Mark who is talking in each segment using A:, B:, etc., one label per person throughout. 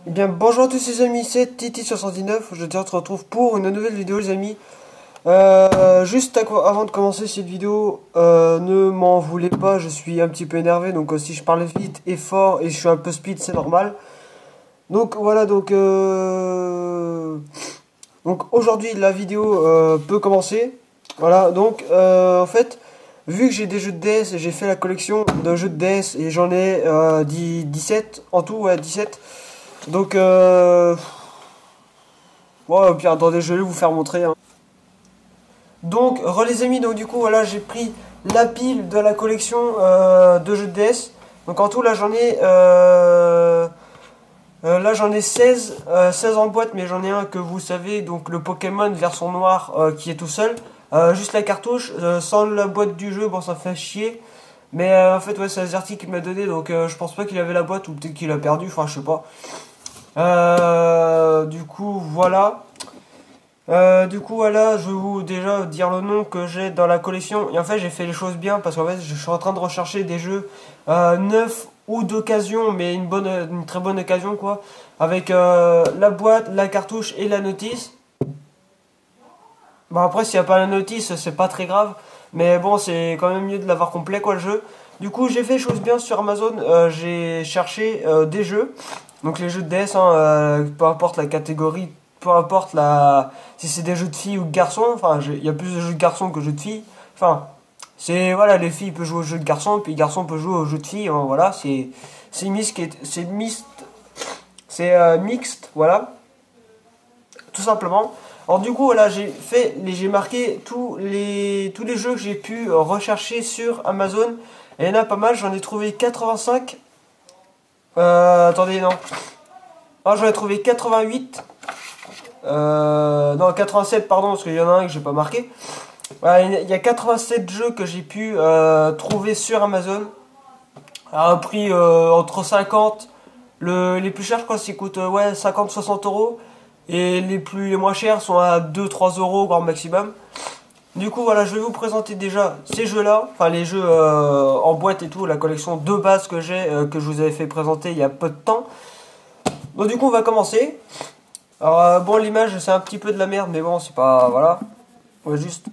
A: Eh bien, bonjour à tous les amis, c'est Titi69. Je te retrouve pour une nouvelle vidéo, les amis. Avant de commencer cette vidéo, ne m'en voulez pas, je suis un petit peu énervé. Donc, si je parle vite et fort et je suis un peu speed, c'est normal. Donc, voilà, donc aujourd'hui, la vidéo peut commencer. Voilà, donc, en fait, vu que j'ai des jeux de DS, j'ai fait la collection de jeux de DS et j'en ai 17 en tout, ouais, 17. Donc, ouais, au pire, attendez, je vais vous faire montrer, hein. Donc, les amis, donc du coup, voilà, j'ai pris la pile de la collection de jeux de DS. Donc, en tout, là, j'en ai 16, 16 en boîte, mais j'en ai un que vous savez, donc le Pokémon version noire qui est tout seul. Juste la cartouche, sans la boîte du jeu, bon, ça fait chier. Mais en fait, ouais, c'est Azerty qui m'a donné, donc je pense pas qu'il avait la boîte, ou peut-être qu'il a perdu, enfin, je sais pas. Du coup, voilà. Je vais vous déjà dire le nom que j'ai dans la collection. Et en fait, j'ai fait les choses bien parce qu'en fait, je suis en train de rechercher des jeux neufs ou d'occasion, mais une très bonne occasion, quoi. Avec la boîte, la cartouche et la notice. Bon, après, s'il n'y a pas la notice, c'est pas très grave. Mais bon, c'est quand même mieux de l'avoir complet, quoi, le jeu. Du coup, j'ai fait les choses bien sur Amazon. J'ai cherché des jeux. Donc, les jeux de DS, hein, peu importe la catégorie, peu importe si c'est des jeux de filles ou de garçons. Enfin, il y a plus de jeux de garçons que de jeux de filles. Enfin, voilà, les filles peuvent jouer aux jeux de garçons, puis les garçons peuvent jouer aux jeux de filles, hein, voilà, c'est mixte, voilà, tout simplement. Alors du coup, voilà, j'ai marqué tous les jeux que j'ai pu rechercher sur Amazon. Et il y en a pas mal, j'en ai trouvé 85. Attendez, non. Alors j'en ai trouvé 88. Non, 87, pardon, parce qu'il y en a un que j'ai pas marqué. Voilà, il y a 87 jeux que j'ai pu trouver sur Amazon à un prix entre 50. Les plus chers, je crois, qu'ils coûtent ouais, 50-60 euros. Et les moins chers sont à 2-3 euros grand maximum. Du coup, voilà, je vais vous présenter déjà ces jeux-là. Enfin, les jeux en boîte et tout, la collection de base que j'ai, que je vous avais fait présenter il y a peu de temps. Donc, du coup, on va commencer. Alors, bon, l'image, c'est un petit peu de la merde, mais bon, c'est pas. Voilà. On va juste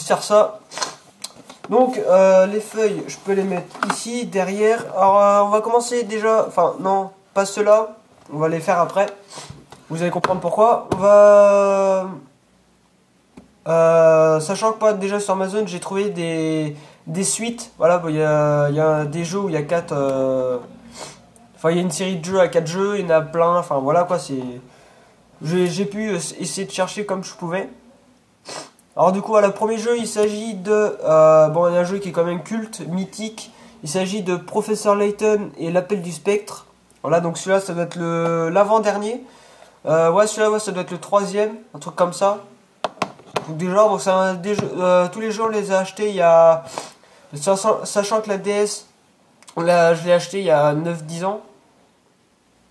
A: faire ça. Donc, les feuilles, je peux les mettre ici, derrière. Alors, on va commencer déjà. Enfin, non, pas ceux-là. On va les faire après. Vous allez comprendre pourquoi. Sachant que pas déjà sur Amazon, j'ai trouvé des suites. Voilà, bon, il y a des jeux où il y a 4. Enfin, il y a une série de jeux à 4 jeux, il y en a plein. Enfin, voilà quoi, c'est. J'ai pu essayer de chercher comme je pouvais. Alors du coup, le premier jeu, il s'agit de... bon, il y a un jeu qui est quand même culte, mythique. Il s'agit de Professeur Layton et l'Appel du Spectre. Voilà, donc celui-là, ça doit être l'avant-dernier. Ouais, celui-là, ouais, ça doit être le troisième, un truc comme ça. Donc déjà, donc tous les jeux, on les a achetés il y a... Sachant que la DS, je l'ai acheté il y a 9-10 ans.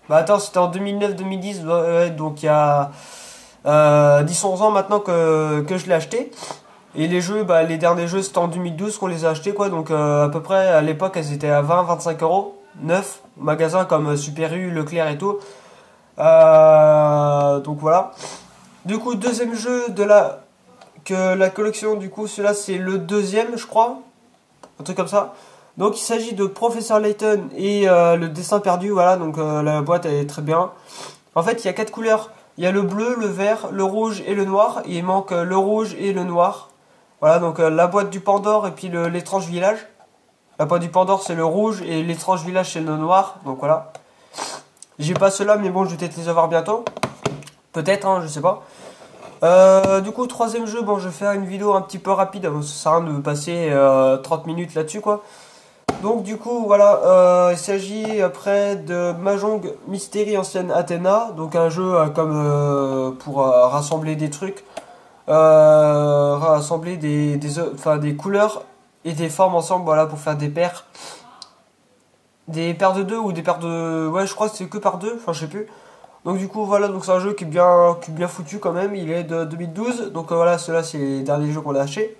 A: Bah attends, c'était en 2009-2010, ouais, donc il y a 10-11 ans maintenant que je l'ai acheté. Et les jeux, bah, les derniers jeux, c'était en 2012 qu'on les a achetés, quoi. Donc, à peu près, à l'époque, elles étaient à 20-25 euros. Neuf, magasins comme Super U, Leclerc et tout. Donc voilà. Du coup, deuxième jeu que la collection, du coup, celui-là, c'est le deuxième, je crois. Un truc comme ça. Donc, il s'agit de Professeur Layton et le dessin perdu, voilà. Donc, la boîte, elle est très bien. En fait, il y a 4 couleurs. Il y a le bleu, le vert, le rouge et le noir. Et il manque le rouge et le noir. Voilà, donc la boîte du Pandore et puis l'étrange village. La boîte du Pandore, c'est le rouge et l'étrange village, c'est le noir. Donc voilà. J'ai pas ceux-là, mais bon, je vais peut-être les avoir bientôt. Peut-être, hein, je sais pas. Du coup, troisième jeu, bon, je vais faire une vidéo un petit peu rapide. Ça sert à rien de passer 30 minutes là-dessus, quoi. Donc du coup voilà, il s'agit après de Mahjong Mystery Ancienne Athéna, donc un jeu comme pour rassembler des trucs, rassembler enfin, des couleurs et des formes ensemble, voilà, pour faire des paires de deux ou des paires de, ouais, je crois que c'est que par deux, enfin je sais plus. Donc du coup voilà, donc c'est un jeu qui est bien foutu quand même, il est de 2012, donc voilà, ceux-là c'est les derniers jeux qu'on a achetés.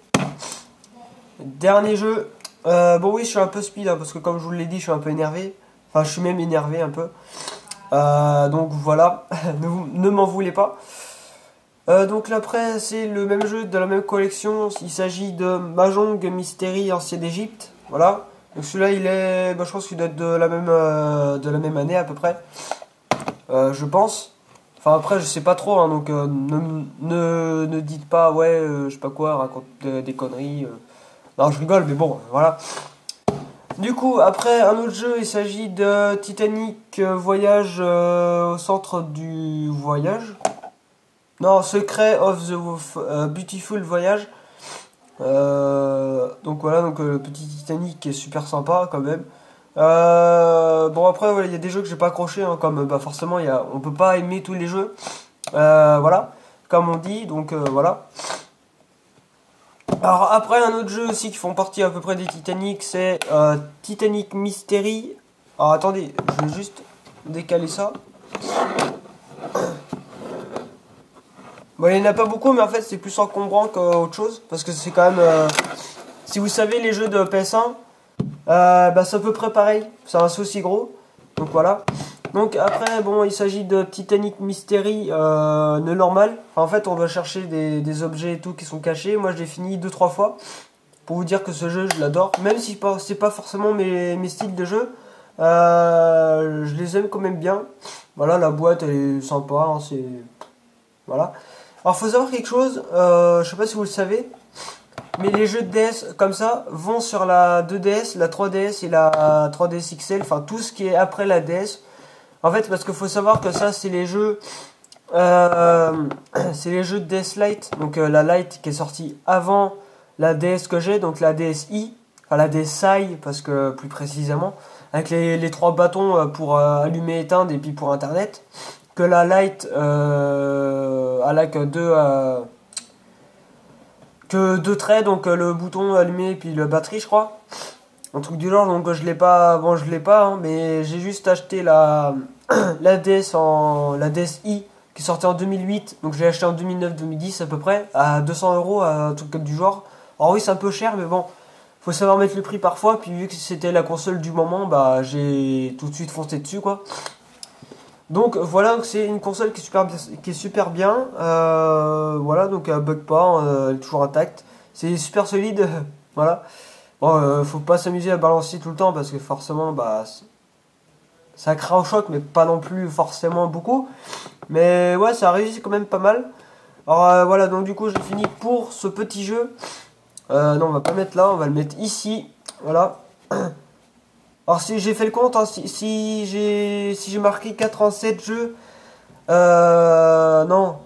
A: Dernier jeu. Bon oui, je suis un peu speed, hein, parce que comme je vous l'ai dit, je suis un peu énervé. Enfin, je suis même énervé un peu. Donc voilà, ne m'en voulez pas. Donc là après c'est le même jeu de la même collection, il s'agit de Mahjong Mystery Ancien d'Égypte, voilà. Donc celui-là il est, je pense qu'il doit être de la même année à peu près, je pense. Enfin après je sais pas trop, hein, donc ne dites pas ouais je sais pas quoi, raconte des conneries. Non je rigole mais bon voilà. Du coup après un autre jeu il s'agit de Titanic Voyage au centre du voyage. Non, Secret of the Beautiful Voyage. Donc voilà, donc le petit Titanic qui est super sympa quand même. Bon après voilà, il y a des jeux que j'ai pas accroché, hein, comme forcément on peut pas aimer tous les jeux. Voilà, comme on dit, donc voilà. Alors après un autre jeu aussi qui font partie à peu près des Titanic, c'est Titanic Mystery. Alors attendez, je vais juste décaler ça. Bon, il n'y en a pas beaucoup, mais en fait, c'est plus encombrant qu'autre chose. Parce que c'est quand même. Si vous savez, les jeux de PS1, c'est à peu près pareil. C'est un aussi gros. Donc voilà. Donc après, bon, il s'agit de Titanic Mystery de normal. Enfin, en fait, on doit chercher des objets et tout qui sont cachés. Moi, je l'ai fini 2-3 fois. Pour vous dire que ce jeu, je l'adore. Même si c'est pas forcément mes styles de jeu. Je les aime quand même bien. Voilà, la boîte, elle est sympa. Hein, c'est. Voilà. Alors faut savoir quelque chose, je sais pas si vous le savez, mais les jeux de DS comme ça vont sur la 2DS, la 3DS et la 3DS XL, enfin tout ce qui est après la DS. En fait parce qu'il faut savoir que ça c'est les jeux, c'est les jeux de DS Lite, donc la Lite qui est sortie avant la DS que j'ai, donc la DSi, enfin la DSi parce que plus précisément, avec les trois bâtons pour allumer éteindre et puis pour internet. Que la Lite elle a que deux traits, donc le bouton allumé et puis la batterie je crois, un truc du genre. Donc je l'ai pas, bon je l'ai pas hein, mais j'ai juste acheté la la DSi qui sortait en 2008, donc je l'ai acheté en 2009-2010 à peu près à 200 €, un truc du genre. Alors oui c'est un peu cher mais bon faut savoir mettre le prix parfois, puis vu que c'était la console du moment bah j'ai tout de suite foncé dessus quoi. Donc voilà, c'est une console qui est super bien. Voilà, donc elle bug pas, elle est toujours intacte. C'est super solide. Voilà. Bon, faut pas s'amuser à balancer tout le temps parce que forcément, ça craint au choc, mais pas non plus forcément beaucoup. Mais ouais, ça a réussi quand même pas mal. Alors voilà, donc du coup, j'ai fini pour ce petit jeu. Non, on va pas mettre là, on va le mettre ici. Voilà. Alors si j'ai fait le compte, hein, si j'ai marqué 87 jeux, non,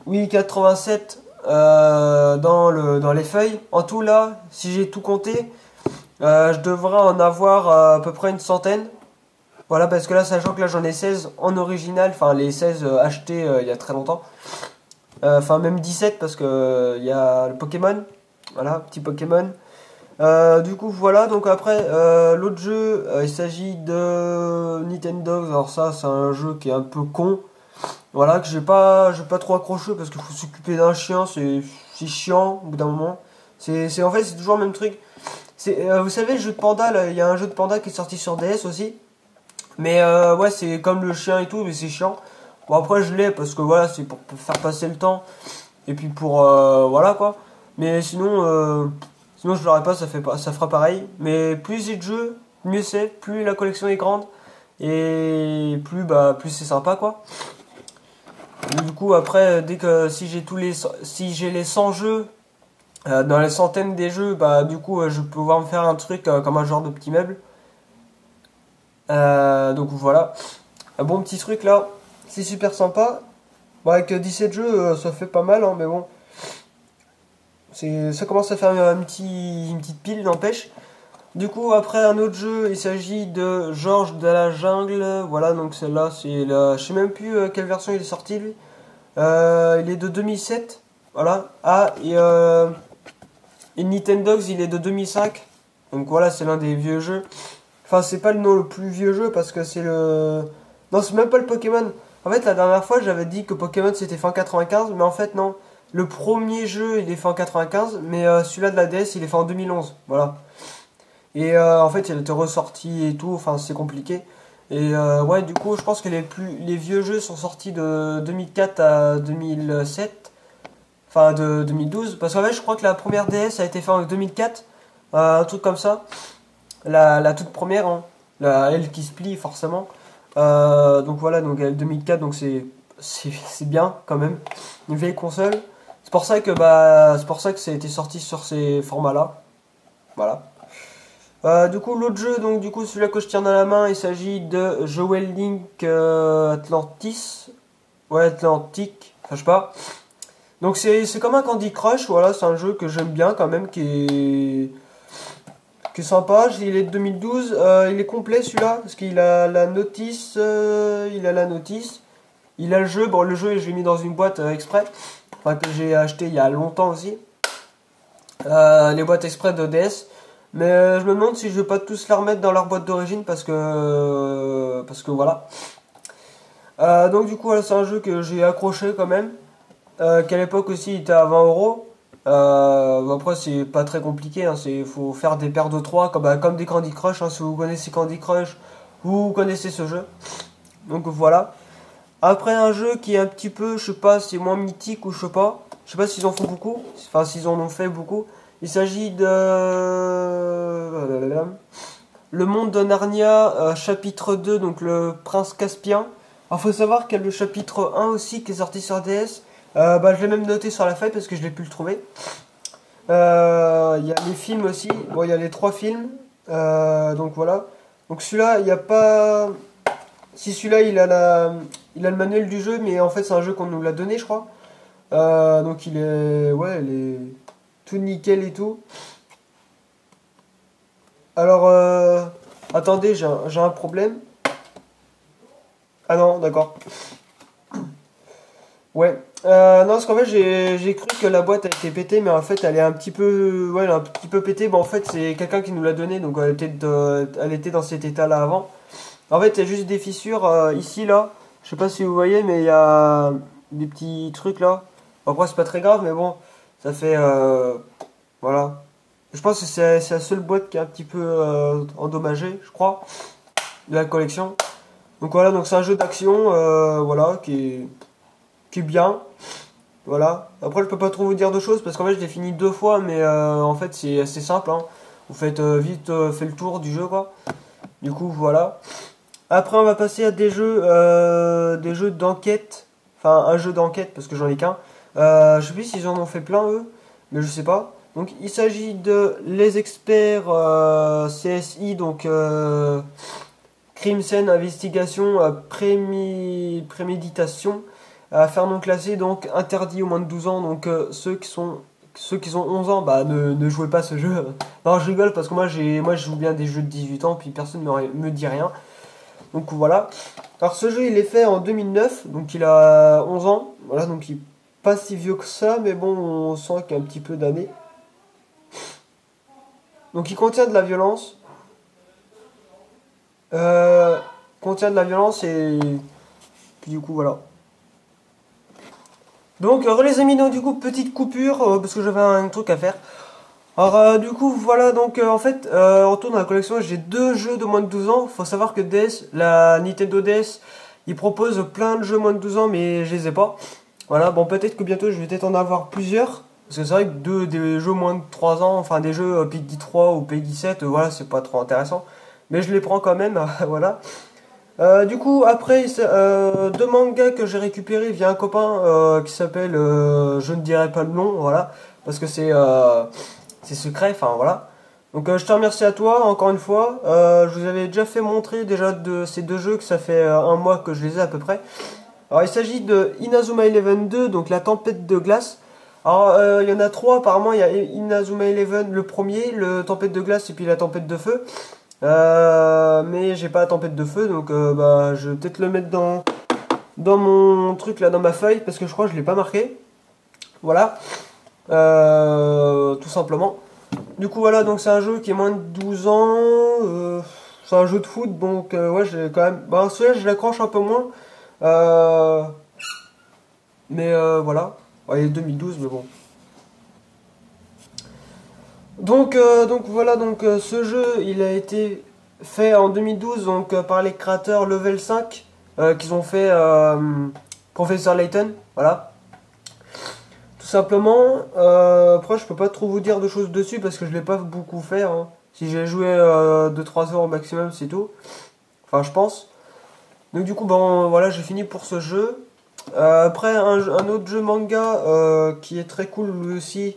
A: oui 87 dans les feuilles. En tout là, si j'ai tout compté, je devrais en avoir à peu près une centaine. Voilà, parce que là, sachant que là j'en ai 16 en original, enfin les 16 achetés il y a très longtemps. Enfin même 17 parce que il y a le Pokémon, voilà, petit Pokémon. Du coup voilà, donc après l'autre jeu il s'agit de Nintendo. Alors ça c'est un jeu qui est un peu con, voilà, que j'ai pas trop accroché parce qu'il faut s'occuper d'un chien, c'est chiant au bout d'un moment. En fait c'est toujours le même truc. Vous savez le jeu de panda là, il y a un jeu de panda qui est sorti sur DS aussi. Mais ouais c'est comme le chien et tout mais c'est chiant. Bon après je l'ai parce que voilà c'est pour faire passer le temps et puis pour voilà quoi. Mais sinon je l'aurais pas, ça fera pareil. Mais plus j'ai de jeux, mieux c'est, plus la collection est grande et plus c'est sympa quoi. Et du coup après dès que si j'ai les 100 jeux dans les centaines des jeux, bah du coup je peux pouvoir me faire un truc comme un genre de petit meuble. Donc voilà, un bon petit truc là, c'est super sympa. Bon avec 17 jeux ça fait pas mal hein, mais bon. Ça commence à faire une petite pile, n'empêche. Du coup, après un autre jeu, il s'agit de Georges de la Jungle. Voilà, donc celle-là, c'est la. Je sais même plus quelle version il est sorti lui. Il est de 2007. Voilà. Ah, et Nintendogs, il est de 2005. Donc voilà, c'est l'un des vieux jeux. Enfin, c'est pas le nom le plus vieux jeu parce que c'est le. Non, c'est même pas le Pokémon. En fait, la dernière fois, j'avais dit que Pokémon c'était fin 95, mais en fait, non. Le premier jeu, il est fait en 95, mais celui-là de la DS, il est fait en 2011. Voilà. Et en fait, il a été ressorti et tout, enfin, c'est compliqué. Et ouais, du coup, je pense que les vieux jeux sont sortis de 2004 à 2007, enfin de 2012. Parce qu'en fait, je crois que la première DS a été faite en 2004, un truc comme ça. La toute première, hein. Elle qui se plie forcément. Donc voilà, donc 2004, donc c'est bien quand même. Une vieille console. C'est pour ça que ça a été sorti sur ces formats-là. Voilà. Du coup, l'autre jeu, donc du coup, celui-là que je tiens dans la main, il s'agit de Joel Link Atlantis. Ouais, Atlantique, enfin, je sais pas. Donc c'est comme un Candy Crush, voilà, c'est un jeu que j'aime bien quand même, qui est sympa. Il est de 2012, il est complet celui-là, parce qu'il a la notice, il a le jeu, bon le jeu je l'ai mis dans une boîte exprès, enfin que j'ai acheté il y a longtemps aussi, les boîtes exprès de DS. Mais je me demande si je vais pas tous les remettre dans leur boîte d'origine parce que voilà. Donc du coup voilà, c'est un jeu que j'ai accroché quand même. Qu'à l'époque aussi il était à 20 euros. Après c'est pas très compliqué, hein, faut faire des paires de 3 comme des Candy Crush, hein, si vous connaissez Candy Crush, vous connaissez ce jeu. Donc voilà. Après un jeu qui est un petit peu, je sais pas, c'est moins mythique ou je sais pas s'ils en font beaucoup, enfin s'ils en ont fait beaucoup. Il s'agit de Le Monde de Narnia, chapitre 2, donc le Prince Caspien. Alors faut savoir qu'il y a le chapitre 1 aussi qui est sorti sur DS. Je l'ai même noté sur la feuille parce que je l'ai pu le trouver. Il y a les films aussi. Bon, il y a les 3 films. Donc voilà. Donc celui-là, il n'y a pas. Si celui-là, il a le manuel du jeu, mais en fait c'est un jeu qu'on nous l'a donné, je crois. Donc ouais, il est tout nickel et tout. Alors, attendez, j'ai un problème. Ah non, d'accord. Ouais. Non, parce qu'en fait, j'ai cru que la boîte a été pétée, mais en fait, elle est un petit peu, ouais, elle est un petit peu pétée. Bon, en fait, c'est quelqu'un qui nous l'a donné, donc elle était dans cet état-là avant. En fait, il y a juste des fissures ici, là. Je sais pas si vous voyez, mais il y a des petits trucs là. Après, c'est pas très grave, mais bon, ça fait, voilà. Je pense que c'est la seule boîte qui est un petit peu endommagée, je crois, de la collection. Donc voilà, donc c'est un jeu d'action, voilà, qui est bien. Voilà. Après, je peux pas trop vous dire de choses parce qu'en fait, je l'ai fini 2 fois, mais en fait, c'est assez simple, hein. Vous faites vite fait le tour du jeu, quoi. Du coup, voilà. Après, on va passer à des jeux d'enquête. Enfin, un jeu d'enquête parce que j'en ai qu'un. Je sais plus s'ils en ont fait plein eux, mais je sais pas. Donc, il s'agit de Les Experts CSI, donc crime, scène, investigation, préméditation, affaire non classée, donc interdit aux moins de 12 ans. Donc, ceux qui ont 11 ans, bah ne jouez pas à ce jeu. Non, je rigole parce que moi je joue bien des jeux de 18 ans, puis personne me dit rien. Donc voilà. Alors ce jeu il est fait en 2009, donc il a 11 ans. Voilà, donc il est pas si vieux que ça, mais bon, on sent qu'il y a un petit peu d'années. Donc il contient de la violence. Euh, contient de la violence et puis du coup voilà. Donc les amis, donc, du coup petite coupure parce que j'avais un truc à faire. Alors du coup voilà, donc en fait en retour dans la collection j'ai 2 jeux de moins de 12 ans. Faut savoir que DS, la Nintendo DS, il propose plein de jeux moins de 12 ans mais je les ai pas. Voilà, bon peut-être que bientôt je vais peut-être en avoir plusieurs. Parce que c'est vrai que des jeux moins de 3 ans, enfin des jeux PEGI 3 ou PEGI 7, voilà, c'est pas trop intéressant. Mais je les prends quand même, voilà. Du coup, après, 2 mangas que j'ai récupérés via un copain qui s'appelle, je ne dirai pas le nom, voilà, parce que c'est secret, enfin voilà. Donc je te remercie à toi encore une fois. Je vous avais déjà fait montrer déjà de ces 2 jeux que ça fait un mois que je les ai à peu près. Alors il s'agit de Inazuma Eleven 2, donc la tempête de glace. Alors il y en a 3 apparemment, il y a Inazuma Eleven le premier, le tempête de glace et puis la tempête de feu. Mais j'ai pas la tempête de feu, donc je vais peut-être le mettre dans mon truc là, dans ma feuille, parce que je crois que je l'ai pas marqué. Voilà. Tout simplement. Du coup voilà, donc c'est un jeu qui est moins de 12 ans. C'est un jeu de foot, donc ouais, j'ai quand même. Bah celui-là je l'accroche un peu moins. Euh, mais voilà. Ouais, il est 2012, mais bon. Donc voilà, donc ce jeu il a été fait en 2012 donc, par les créateurs Level 5 qu'ils ont fait Professeur Layton, voilà. Tout simplement, après je peux pas trop vous dire de choses dessus parce que je l'ai pas beaucoup fait, hein. Si j'ai joué 2-3 heures au maximum, c'est tout. Enfin, je pense. Donc du coup, bon, voilà, j'ai fini pour ce jeu. Après, un autre jeu manga qui est très cool lui aussi.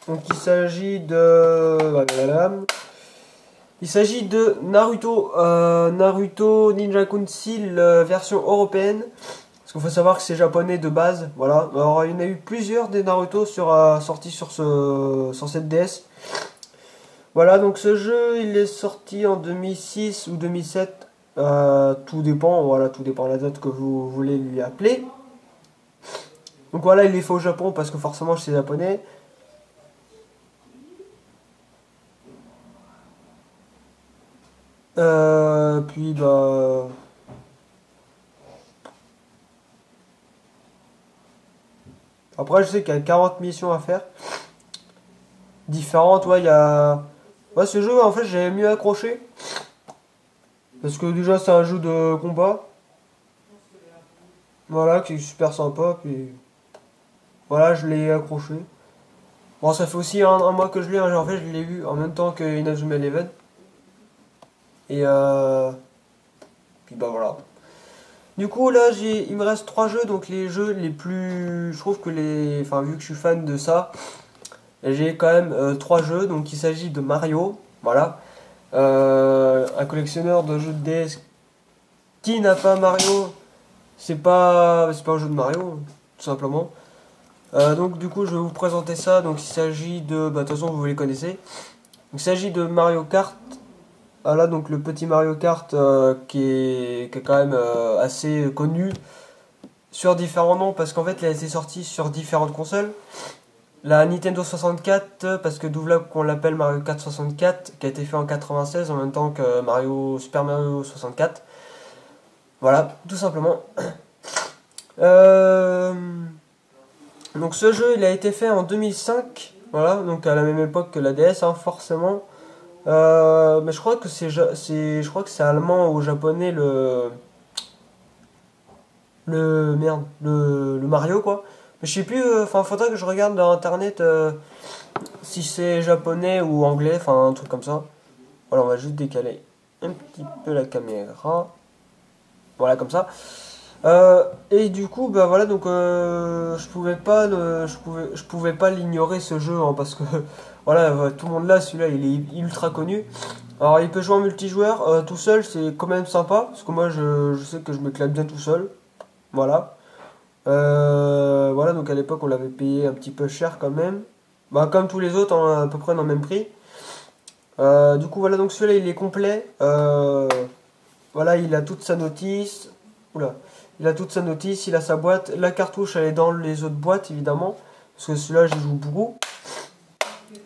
A: Donc il s'agit de... Voilà. Il s'agit de Naruto, Naruto Ninja Council version européenne. Parce qu'il faut savoir que c'est japonais de base, voilà. Alors il y en a eu plusieurs des Naruto sortis sur cette DS. Voilà, donc ce jeu il est sorti en 2006 ou 2007. Tout dépend, voilà, tout dépend de la date que vous voulez lui appeler. Donc voilà, il est fait au Japon parce que forcément c'est japonais. Puis bah... Après je sais qu'il y a 40 missions à faire. Différentes, ouais, il y a... Ouais, ce jeu en fait j'ai mieux accroché. Parce que déjà c'est un jeu de combat. Voilà, qui est super sympa. Puis voilà, je l'ai accroché. Bon, ça fait aussi un mois que je l'ai, hein, en fait je l'ai vu en même temps que Inazuma Eleven. Et puis bah voilà. Du coup là il me reste 3 jeux, donc les jeux les plus... Je trouve que les... Enfin vu que je suis fan de ça, j'ai quand même 3 jeux, donc il s'agit de Mario, voilà. Un collectionneur de jeux de DS qui n'a pas Mario, c'est pas un jeu de Mario, tout simplement. Donc du coup je vais vous présenter ça, donc il s'agit de... Bah de toute façon vous les connaissez. Il s'agit de Mario Kart. Ah là donc le petit Mario Kart qui est quand même assez connu sur différents noms parce qu'en fait il a été sorti sur différentes consoles. La Nintendo 64 parce que d'où là qu'on l'appelle Mario Kart 64 qui a été fait en 96 en même temps que Super Mario 64. Voilà, tout simplement. Euh, donc ce jeu il a été fait en 2005, voilà, donc à la même époque que la DS, hein, forcément. Mais je crois que je crois que c'est allemand ou japonais le Mario quoi. Mais je sais plus, enfin faudrait que je regarde dans internet si c'est japonais ou anglais, enfin un truc comme ça. Voilà, on va juste décaler un petit peu la caméra. Voilà comme ça. Et du coup, bah voilà, donc je pouvais pas l'ignorer ce jeu, hein, parce que voilà, tout le monde là, celui-là, il est ultra connu. Alors, il peut jouer en multijoueur, tout seul, c'est quand même sympa, parce que moi, je sais que je m'éclate bien tout seul. Voilà. Voilà, donc à l'époque, on l'avait payé un petit peu cher quand même. Bah, comme tous les autres, hein, à peu près dans le même prix. Du coup, voilà, donc celui-là, il est complet. Voilà, il a toute sa notice. Oula. Il a toute sa notice, il a sa boîte. La cartouche, elle est dans les autres boîtes, évidemment. Parce que celui-là, j'y joue beaucoup.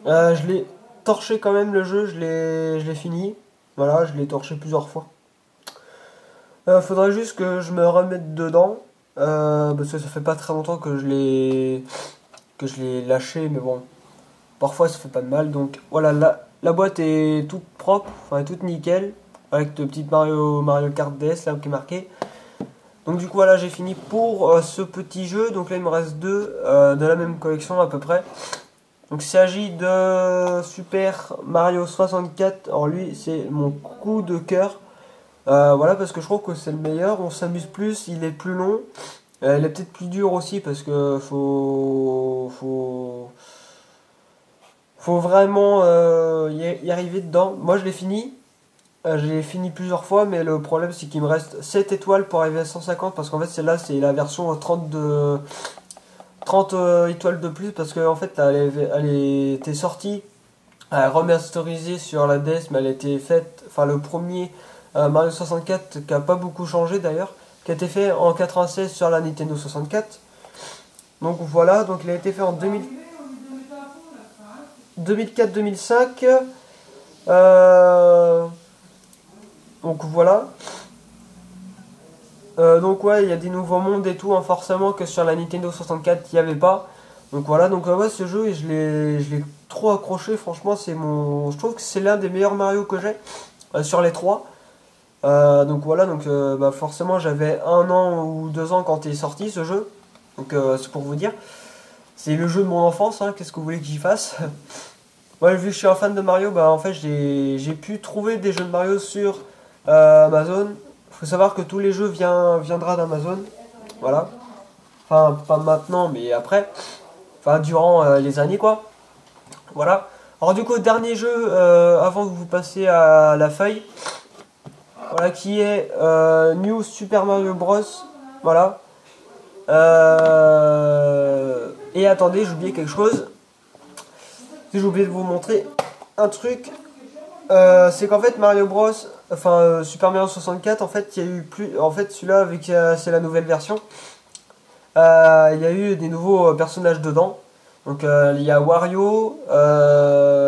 A: Je l'ai torché quand même, le jeu. Je l'ai fini. Voilà, je l'ai torché plusieurs fois. Faudrait juste que je me remette dedans. Parce que ça fait pas très longtemps que je l'ai lâché. Mais bon, parfois, ça fait pas de mal. Donc, voilà, la boîte est toute propre. Enfin, toute nickel. Avec de petites Mario Kart DS, là, qui est marqué. Donc du coup voilà j'ai fini pour ce petit jeu, donc là il me reste deux de la même collection à peu près. Donc il s'agit de Super Mario 64, alors lui c'est mon coup de cœur. Voilà parce que je trouve que c'est le meilleur, on s'amuse plus, il est plus long, il est peut-être plus dur aussi parce que faut vraiment y arriver dedans. Moi je l'ai fini. J'ai fini plusieurs fois, mais le problème c'est qu'il me reste 7 étoiles pour arriver à 150 parce qu'en fait celle-là c'est la version 30 étoiles de plus parce qu'en fait elle était sortie, remasterisée sur la DS, mais elle était faite, enfin le premier Mario 64 qui a pas beaucoup changé d'ailleurs, qui a été fait en 96 sur la Nintendo 64. Donc voilà, donc il a été fait en 2004-2005. Donc voilà. Donc ouais, il y a des nouveaux mondes et tout, hein, forcément que sur la Nintendo 64 il n'y avait pas. Donc voilà, donc ouais, ce jeu, je l'ai trop accroché, franchement, je trouve que c'est l'un des meilleurs Mario que j'ai sur les trois. Donc voilà, donc bah, forcément j'avais 1 an ou 2 ans quand il est sorti ce jeu. Donc c'est pour vous dire. C'est le jeu de mon enfance, hein, qu'est-ce que vous voulez que j'y fasse? Moi, vu que je suis un fan de Mario, bah en fait j'ai pu trouver des jeux de Mario sur Amazon. Faut savoir que tous les jeux viendra d'Amazon. Voilà. Enfin, pas maintenant, mais après. Enfin, durant les années, quoi. Voilà. Alors, du coup, dernier jeu, avant que vous passiez à la feuille. Voilà, qui est New Super Mario Bros. Voilà. Et attendez, j'ai oublié quelque chose. J'ai oublié de vous montrer un truc. C'est qu'en fait Mario Bros, enfin Super Mario 64, en fait il y a eu plus, en fait celui-là avec c'est la nouvelle version. Il y a eu des nouveaux personnages dedans. Donc il y a Wario,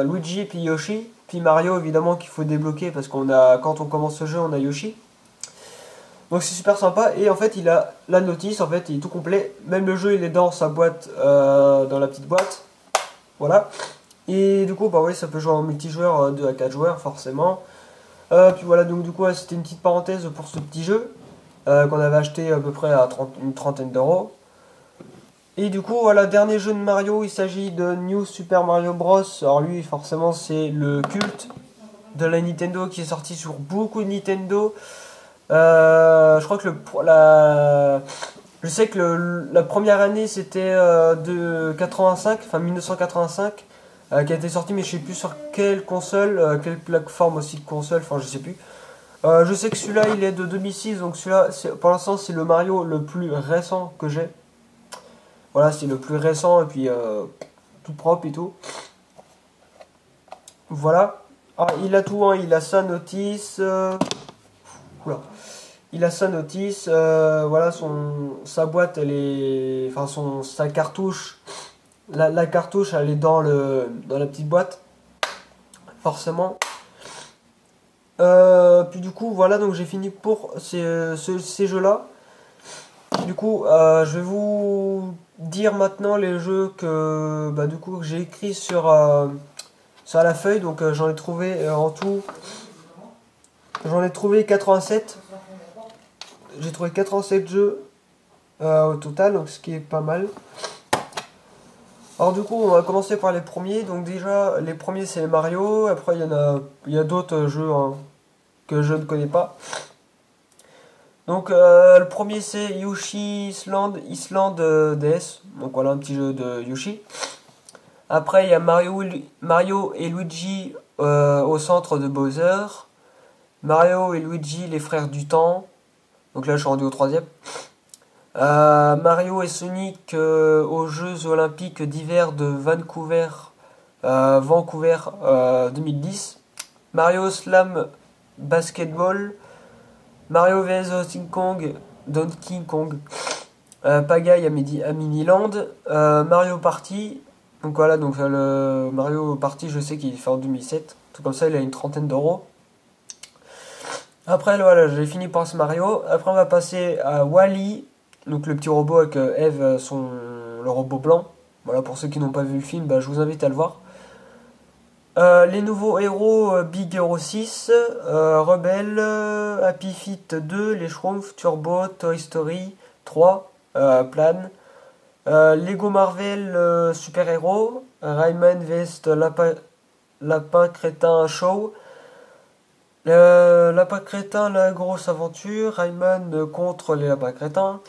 A: Luigi puis Yoshi, puis Mario évidemment qu'il faut débloquer parce qu'on a quand on commence ce jeu on a Yoshi. Donc c'est super sympa et en fait il a la notice, en fait il est tout complet. Même le jeu il est dans sa boîte, dans la petite boîte. Voilà. Et du coup, bah oui, ça peut jouer en multijoueur 2 à 4 joueurs, forcément. Puis voilà, donc du coup, ouais, c'était une petite parenthèse pour ce petit jeu qu'on avait acheté à peu près à une trentaine d'euros. Et du coup, voilà, dernier jeu de Mario, il s'agit de New Super Mario Bros. Alors lui, forcément, c'est le culte de la Nintendo qui est sorti sur beaucoup de Nintendo. Je crois que je sais que la première année, c'était de 85, enfin 1985. Qui a été sorti, mais je sais plus sur quelle console, quelle plateforme aussi de console, enfin je sais plus. Je sais que celui-là il est de 2006, donc celui-là pour l'instant c'est le Mario le plus récent que j'ai. Voilà, c'est le plus récent et puis tout propre et tout. Voilà. Ah, il a tout, hein, il a sa notice. Oula. Il a sa notice, voilà, sa boîte elle est. Enfin sa cartouche. La cartouche elle est dans la petite boîte. Forcément. Puis du coup, voilà, donc j'ai fini pour ces jeux-là. Du coup, je vais vous dire maintenant les jeux que, bah, du coup, que j'ai écrit sur la feuille. Donc j'en ai trouvé en tout, j'en ai trouvé 87. J'ai trouvé 87 jeux au total, donc ce qui est pas mal. Alors du coup, on va commencer par les premiers. Donc déjà, les premiers c'est les Mario. Après, il y a d'autres jeux hein, que je ne connais pas. Donc le premier c'est Yoshi Island DS. Donc voilà un petit jeu de Yoshi. Après il y a Mario et Luigi au centre de Bowser. Mario et Luigi les frères du temps. Donc là je suis rendu au troisième. Mario et Sonic aux Jeux Olympiques d'hiver de Vancouver 2010. Mario Slam Basketball. Mario vs Donkey Kong, Pagaille à Miniland, Mario Party. Donc voilà, donc le Mario Party, je sais qu'il est fait en 2007. Tout comme ça, il a une trentaine d'euros. Après, voilà, j'ai fini par ce Mario. Après, on va passer à Wall-E, donc le petit robot avec Eve, le robot blanc. Voilà, pour ceux qui n'ont pas vu le film, bah, je vous invite à le voir. Les nouveaux héros Big Hero 6, Rebelle, Happy Feet 2, Les Schtroumpfs, Turbo, Toy Story 3, Plan, Lego Marvel Super Héros, Rayman vs Lapin Crétin Show, Lapin Crétin La Grosse Aventure, Rayman contre les Lapins Crétins,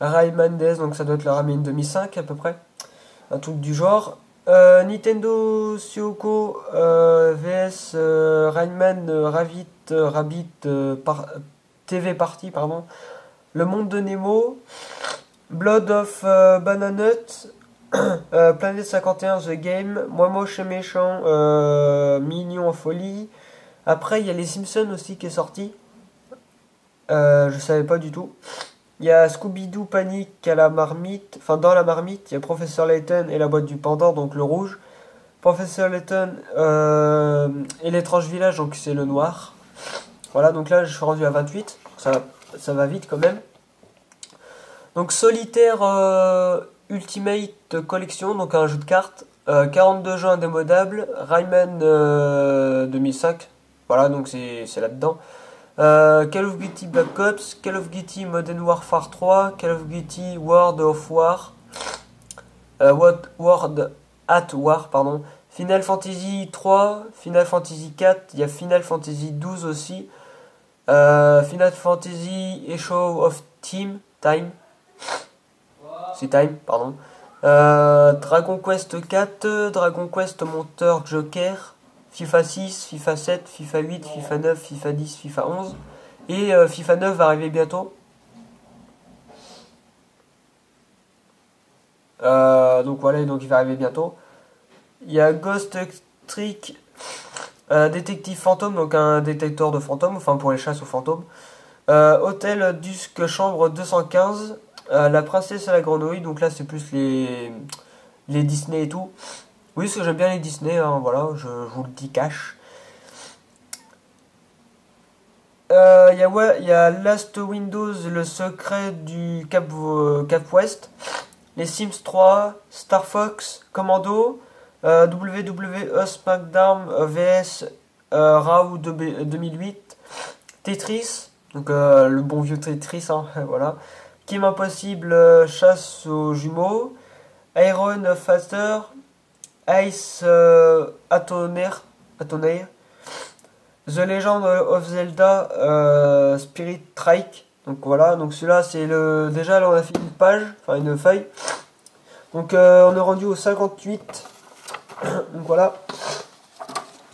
A: Rayman DS, donc ça doit être le Rayman 2005 à peu près, un truc du genre. Nintendo Sioko vs Rayman Rabbit TV Party, pardon. Le Monde de Nemo, Blood of Bananut, Planète 51 The Game, Moi Moche et Méchant, Mignon en folie. Après il y a les Simpsons aussi qui est sorti. Je savais pas du tout. Il y a Scooby-Doo Panique à la marmite, enfin dans la marmite, il y a Professeur Layton et la boîte du Pandore, donc le rouge. Professeur Layton et l'étrange village, donc c'est le noir. Voilà, donc là je suis rendu à 28, ça va vite quand même. Donc Solitaire Ultimate Collection, donc un jeu de cartes. 42 jeux indémodables. Rayman 2005. Voilà, donc c'est là-dedans. Call of Duty Black Ops, Call of Duty Modern Warfare 3, Call of Duty World of War, World at War, pardon. Final Fantasy 3, Final Fantasy 4, il y a Final Fantasy 12 aussi. Final Fantasy Echo of Time, c'est Time, pardon. Dragon Quest 4, Dragon Quest Monteur Joker, FIFA 6, FIFA 7, FIFA 8, FIFA 9, FIFA 10, FIFA 11. Et FIFA 9 va arriver bientôt. Donc voilà, donc il va arriver bientôt. Il y a Ghost Trick, Détective Fantôme, donc un détecteur de fantômes, enfin pour les chasses aux fantômes. Hôtel Dusk Chambre 215, La Princesse à la Grenouille, donc là c'est plus les Disney et tout. Oui, parce que j'aime bien les Disney, hein, voilà, je vous le dis cash. Y a Last Windows, le secret du Cap Ouest. Les Sims 3, Star Fox, Commando, WWE SmackDown vs Raw 2008, Tetris, donc le bon vieux Tetris, hein, voilà. Kim Impossible, chasse aux jumeaux, Iron Faster, Ice Attorney, The Legend of Zelda Spirit Trike. Donc voilà, donc celui-là c'est le. Déjà là on a fait une page, enfin une feuille. Donc on est rendu au 58. Donc voilà.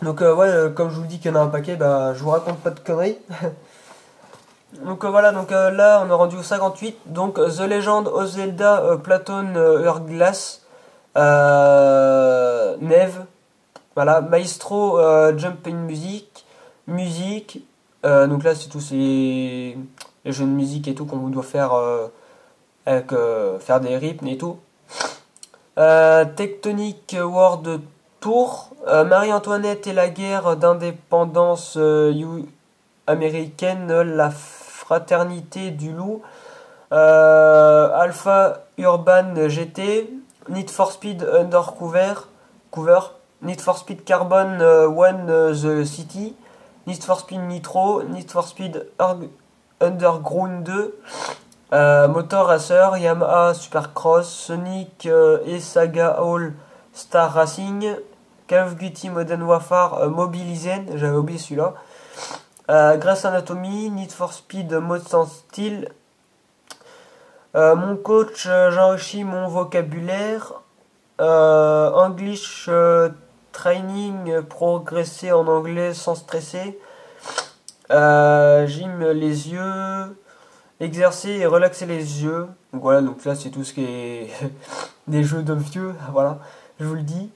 A: Donc ouais, comme je vous dis qu'il y en a un paquet, bah je vous raconte pas de conneries. Donc voilà, donc là on est rendu au 58. Donc The Legend of Zelda Platon Hourglass Neve. Voilà, Maestro Jumping Musique. Donc là c'est tous les jeux de musique et tout qu'on doit faire avec faire des rythmes et tout. Tectonic World Tour, Marie-Antoinette et la guerre d'indépendance américaine, la fraternité du loup, Alpha Urban GT, Need for Speed Undercover, Need for Speed Carbon One The City, Need for Speed Nitro, Need for Speed Underground 2, Motor Racer, Yamaha Supercross, Sonic et Saga All Star Racing, Call of Duty Modern Warfare Mobilizen, j'avais oublié celui-là, Grey's Anatomy, Need for Speed Mode sans style. Mon coach, j'enrichis mon vocabulaire. English training, progresser en anglais sans stresser. Gym les yeux. Exercer et relaxer les yeux. Donc voilà, donc là c'est tout ce qui est des jeux de vieux, voilà, je vous le dis.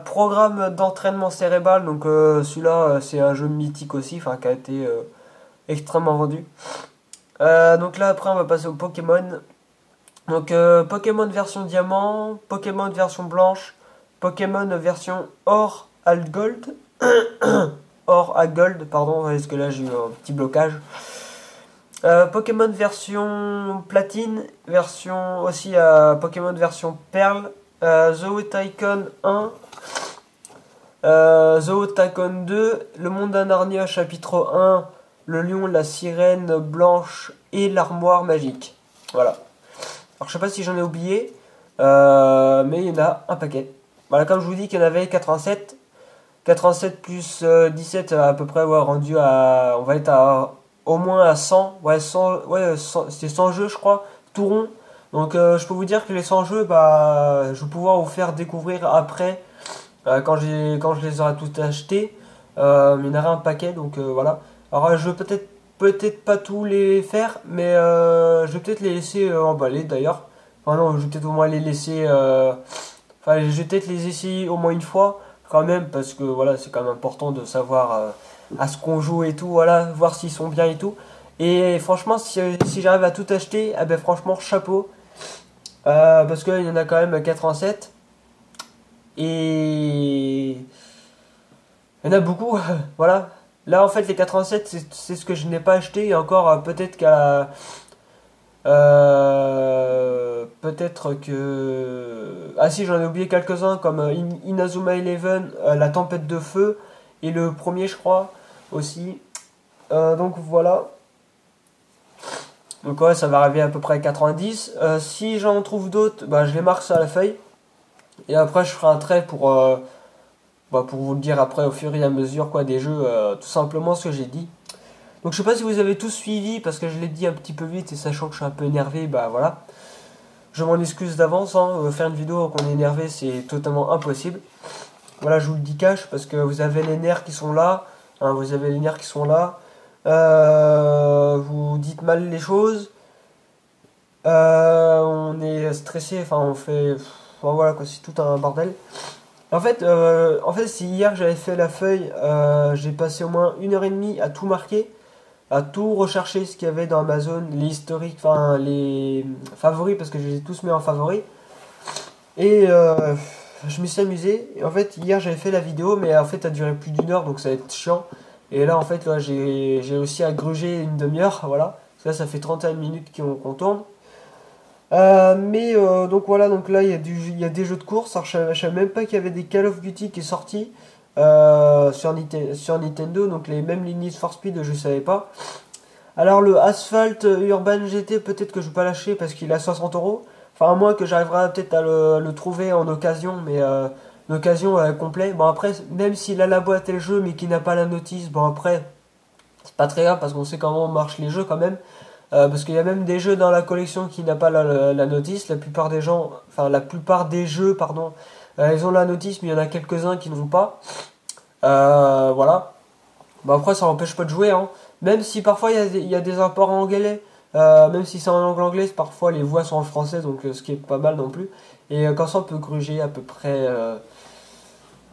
A: Programme d'entraînement cérébral, donc celui-là c'est un jeu mythique aussi, enfin qui a été extrêmement vendu. Donc là après on va passer au Pokémon. Donc Pokémon version diamant, Pokémon version blanche, Pokémon version or à gold, or à gold, pardon, parce que là j'ai eu un petit blocage. Pokémon version platine, version aussi Pokémon version perle, Zoo Tycoon 1, Zoo Tycoon 2, Le Monde d'un Narnia chapitre 1, Le Lion, la Sirène Blanche et l'Armoire Magique. Voilà. Alors je sais pas si j'en ai oublié, mais il y en a un paquet. Voilà, comme je vous dis qu'il y en avait 87. 87 plus 17 à peu près, ouais, rendu à. On va être à au moins à 100. Ouais, 100, ouais, c'est 100 jeux, je crois, tout rond. Donc je peux vous dire que les 100 jeux, bah, je vais pouvoir vous faire découvrir après, quand je les aurai tous achetés. Il y en aura un paquet, donc voilà. Alors je vais peut-être pas tous les faire, mais je vais peut-être les laisser emballer d'ailleurs. Enfin non, je vais peut-être au moins les laisser. Enfin, je vais peut-être les essayer au moins une fois quand même, parce que voilà, c'est quand même important de savoir à ce qu'on joue et tout, voilà, voir s'ils sont bien et tout. Et franchement, si j'arrive à tout acheter, eh ben franchement, chapeau. Parce qu'il y en a quand même 87. Et il y en a beaucoup, voilà. Là, en fait, les 87, c'est ce que je n'ai pas acheté. Et encore, peut-être qu'à peut-être que... Ah si, j'en ai oublié quelques-uns, comme Inazuma Eleven, La Tempête de Feu, et le premier, je crois, aussi. Donc voilà. Donc ouais, ça va arriver à peu près à 90. Si j'en trouve d'autres, bah, je les marque sur la feuille. Et après, je ferai un trait pour vous le dire après au fur et à mesure quoi, des jeux, tout simplement ce que j'ai dit. Donc je sais pas si vous avez tous suivi, parce que je l'ai dit un petit peu vite, et sachant que je suis un peu énervé, bah voilà. Je m'en excuse d'avance, hein. Faire une vidéo quand on est énervé, c'est totalement impossible. Voilà, je vous le dis cash, parce que vous avez les nerfs qui sont là. Hein, vous avez les nerfs qui sont là. Vous dites mal les choses. On est stressé, enfin on fait... Enfin, voilà quoi, c'est tout un bordel. En fait, si hier j'avais fait la feuille, j'ai passé au moins 1 heure et demie à tout marquer, à tout rechercher ce qu'il y avait dans Amazon, les historiques, enfin les favoris, parce que je les ai tous mis en favoris. Et je me suis amusé. Et en fait, hier j'avais fait la vidéo, mais en fait, elle a duré plus d'1 heure, donc ça va être chiant. Et là, en fait, là, j'ai réussi à gruger une demi-heure, voilà. Parce que là, ça fait 31 minutes qu'on tourne. Donc voilà, donc là il y a des jeux de course. Alors, je savais même pas qu'il y avait des Call of Duty qui est sorti sur Nintendo, donc même les Need for Speed je savais pas. Alors le Asphalt Urban GT, peut-être que je vais pas lâcher parce qu'il est à 60 euros. Enfin à moins que j'arriverai peut-être à le trouver en occasion, mais l'occasion complet. Bon après, même s'il a la boîte et le jeu mais qu'il n'a pas la notice, bon après c'est pas très grave parce qu'on sait comment marchent les jeux quand même. Parce qu'il y a même des jeux dans la collection qui n'a pas la notice. La plupart des gens, enfin la plupart des jeux, pardon, ils ont la notice, mais il y en a quelques-uns qui n'ont pas. Voilà. Bon après ça n'empêche pas de jouer, hein. Même si parfois il y a des imports en anglais, même si c'est en langue anglaise, parfois les voix sont en français, donc ce qui est pas mal non plus. Et comme ça on peut gruger à peu près,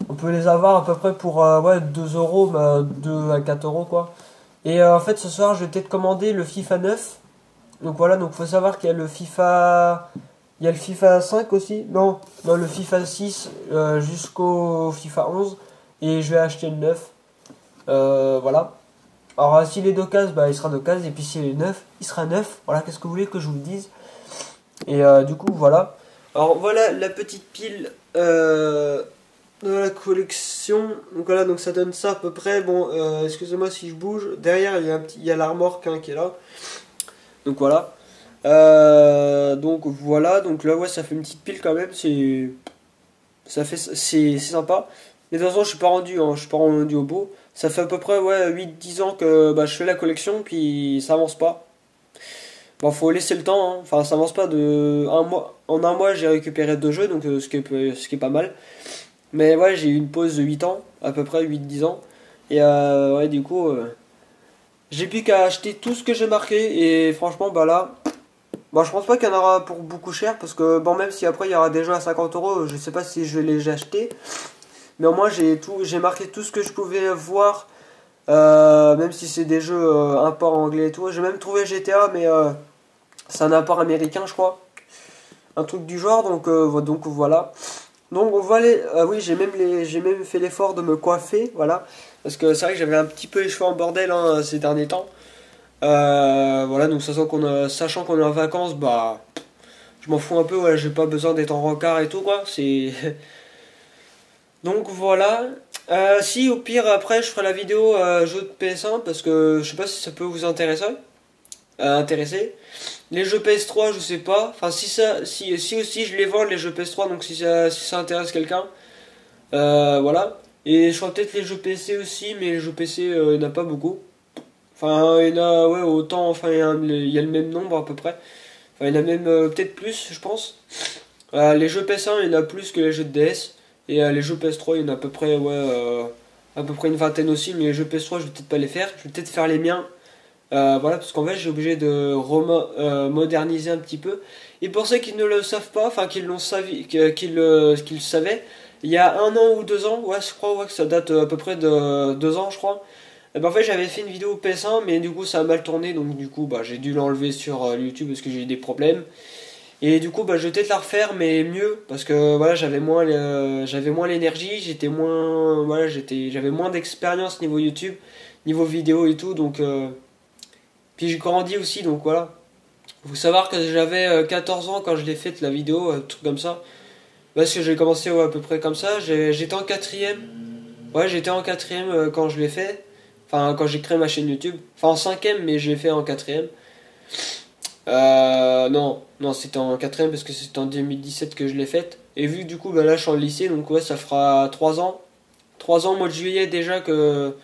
A: on peut les avoir à peu près pour ouais, 2 euros, bah, 2 à 4 euros quoi. Et en fait ce soir je vais peut-être commander le FIFA 9. Donc voilà, donc faut savoir qu'il y a le FIFA... Il y a le FIFA 5 aussi. Non, non, le FIFA 6 jusqu'au FIFA 11. Et je vais acheter le 9. Voilà. Alors s'il est d'occasion, bah, il sera d'occasion. Et puis s'il est neuf, il sera neuf. Voilà, qu'est-ce que vous voulez que je vous dise. Et du coup, voilà. Alors voilà la petite pile de la collection. Donc voilà, donc ça donne ça à peu près. Bon, excusez-moi si je bouge. Derrière, il y a la remorque hein, qui est là. Donc voilà. Donc voilà. Donc là, ouais, ça fait une petite pile quand même. C'est sympa. Mais de toute façon, je suis pas rendu au bout. Ça fait à peu près ouais, 8-10 ans que bah, je fais la collection, puis ça avance pas. Bon, faut laisser le temps, hein. Enfin, ça avance pas de un mois. En un mois, j'ai récupéré 2 jeux, donc ce qui est pas mal. Mais ouais, j'ai eu une pause de 8 ans, à peu près 8-10 ans. Et ouais, du coup, j'ai plus qu'à acheter tout ce que j'ai marqué. Et franchement, bah là, bon, je pense pas qu'il y en aura pour beaucoup cher. Parce que, bon, même si après il y aura des jeux à 50 euros, je sais pas si je vais les acheter. Mais au moins, j'ai marqué tout ce que je pouvais voir. Même si c'est des jeux import anglais et tout. J'ai même trouvé GTA, mais c'est un import américain, je crois. Un truc du genre, donc voilà. Donc on va aller. Oui, j'ai même fait l'effort de me coiffer, voilà. Parce que c'est vrai que j'avais un petit peu les cheveux en bordel hein, ces derniers temps. Voilà, donc sachant qu'on est en vacances, bah. Je m'en fous un peu, ouais, j'ai pas besoin d'être en rencard et tout, quoi. C'est. Donc voilà. Si au pire après je ferai la vidéo jeu de PS1 parce que je sais pas si ça peut vous intéresser. Les jeux PS3 je sais pas. Enfin si aussi je les vends les jeux PS3 donc si ça intéresse quelqu'un. Voilà. Et je ferai peut-être les jeux PC aussi mais les jeux PC il n'y en a pas beaucoup. Enfin il y en a ouais autant enfin il y a le même nombre à peu près. Enfin il y en a même peut-être plus je pense. Les jeux PS1 il y en a plus que les jeux de DS. Et les jeux PS3, il y en a à peu près une vingtaine aussi, mais les jeux PS3, je vais peut-être pas les faire. Je vais peut-être faire les miens. Voilà, parce qu'en fait, j'ai obligé de moderniser un petit peu. Et pour ceux qui ne le savent pas, enfin, qui l'ont savi, qui le savaient, il y a 1 an ou 2 ans, ouais, je crois ouais, que ça date à peu près de 2 ans, je crois. Et ben, en fait, j'avais fait une vidéo PS1, mais du coup, ça a mal tourné, donc du coup, bah, j'ai dû l'enlever sur YouTube parce que j'ai eu des problèmes. Et du coup, bah, je vais peut-être la refaire, mais mieux, parce que voilà, j'avais moins l'énergie, j'avais moins d'expérience niveau YouTube, niveau vidéo et tout, donc puis j'ai grandi aussi, donc voilà. Faut savoir que j'avais 14 ans quand je l'ai faite la vidéo, un truc comme ça. Parce que j'ai commencé à peu près comme ça. J'étais en quatrième. Ouais, j'étais en quatrième quand je l'ai fait. Enfin, quand j'ai créé ma chaîne YouTube. Enfin, en cinquième, mais je l'ai fait en quatrième. Non, non, c'était en quatrième parce que c'était en 2017 que je l'ai faite. Et vu que du coup, bah, là, je suis en lycée, donc ouais, ça fera 3 ans. 3 ans, mois de juillet déjà que...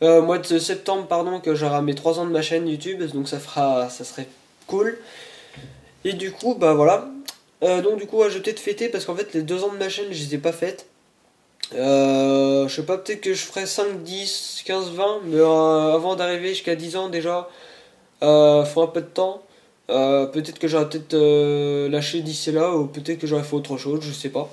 A: mois de septembre, pardon, que j'aurai mes 3 ans de ma chaîne YouTube. Donc ça serait cool. Et du coup, bah voilà. Donc du coup, ouais, je vais peut-être fêter parce qu'en fait, les 2 ans de ma chaîne, je les ai pas faites. Je sais pas, peut-être que je ferai 5, 10, 15, 20, mais avant d'arriver jusqu'à 10 ans déjà, faut un peu de temps. Peut-être que j'aurais peut-être lâché d'ici là, ou peut-être que j'aurais fait autre chose, je sais pas.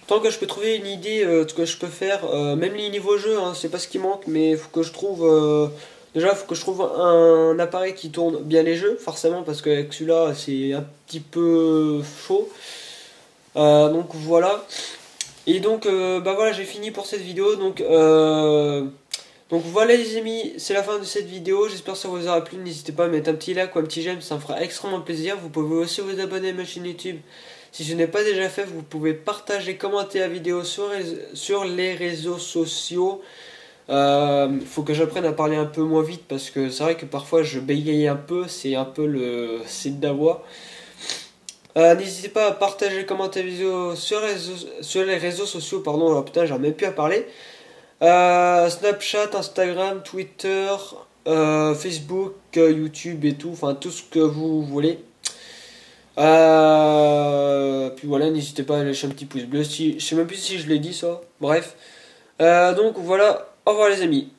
A: Tant que je peux trouver une idée de ce que je peux faire, même les niveaux jeux, hein, c'est pas ce qui manque, mais il faut que je trouve. Déjà, il faut que je trouve un appareil qui tourne bien les jeux, forcément, parce qu'avec celui-là, c'est un petit peu chaud. Donc voilà. Et donc, bah voilà, j'ai fini pour cette vidéo. Donc voilà les amis, c'est la fin de cette vidéo. J'espère que ça vous aura plu. N'hésitez pas à mettre un petit like ou un petit j'aime, ça me fera extrêmement plaisir. Vous pouvez aussi vous abonner à ma chaîne YouTube. Si ce n'est pas déjà fait, vous pouvez partager, commenter la vidéo sur les réseaux sociaux. Faut que j'apprenne à parler un peu moins vite parce que c'est vrai que parfois je bégaye un peu, c'est un peu le c'est de la voix. N'hésitez pas à partager, commenter la vidéo sur les réseaux sociaux, pardon, alors putain, j'en ai même plus à parler. Snapchat, Instagram, Twitter, Facebook, YouTube et tout, enfin tout ce que vous voulez. Puis voilà, n'hésitez pas à lâcher un petit pouce bleu. Si, je sais même plus si je l'ai dit ça. Bref. Donc voilà, au revoir les amis.